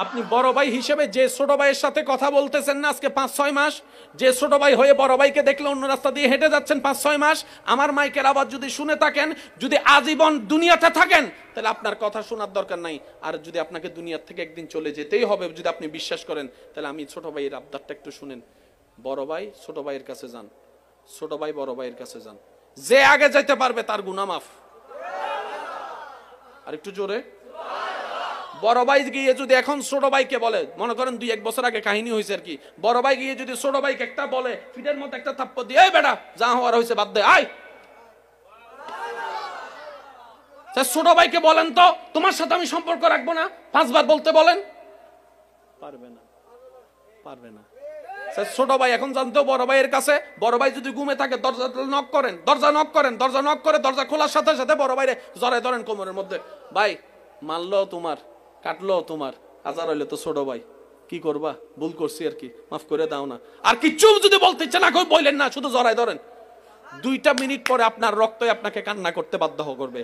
আপনি বড় ভাই হিসেবে যে ছোট ভাইয়ের সাথে কথা বলতেছেন না আজকে 5-6 মাস, যে ছোট ভাই হয়ে বড় ভাইকে দেখলে অন্য রাস্তা দিয়ে হেঁটে যাচ্ছেন 5-6 মাস, আমার মাইকের আওয়াজ যদি শুনে থাকেন, যদি আজীবন দুনিয়াতে থাকেন, তাহলে আপনার কথা শোনার দরকার নাই। আর যদি আপনাকে দুনিয়া থেকে একদিন চলে যেতেই হবে, যদি আপনি বিশ্বাস করেন, তাহলে আমি ছোট ভাইয়ের আবদারটা একটু শুনেন। বড় ভাই ছোট ভাইয়ের কাছে যান, ছোট ভাই বড় ভাইয়ের কাছে যান, যে আগে যাইতে পারবে তার গুনাহ মাফ। আর একটু জোরে। বড় ভাই গিয়ে যদি এখন ছোট ভাইকে বলে, মনে করেন 2-1 বছর আগে কাহিনী হয়েছে আর কি, বড় ভাই গিয়ে যদি ছোট ভাইকে একটা বলে, ফিটের মধ্যে একটা থাপ্পড় দিয়ে, এই বেটা যা হওয়ার হয়েছে বাদ দে, আয়। ছোট ভাইকে বলেন তো, তোমার সাথে আমি সম্পর্ক রাখবো না, 5 বার বলতে বলেন, পারবে না, পারবে না। ছোট ভাই এখন জানতো বড় ভাইয়ের কাছে, বড় ভাই যদি ঘুমে থাকে দরজা নক করেন, দরজা নক করেন, দরজা নক করে দরজা খোলার সাথে সাথে বড় ভাইরে জড়ায় ধরেন কোমরের মধ্যে, ভাই মারলো তোমার, কাটলো তোমার, হাজার হইলে তো ছোট ভাই, কি করবা, ভুল করছি আর কি, মাফ করে দাও না। আর কিচ্ছু যদি বলতে ইচ্ছে না করে বললেন না, শুধু জড়ায় ধরেন। 2টা মিনিট পরে আপনার রক্তই আপনাকে কান্না করতে বাধ্য করবে।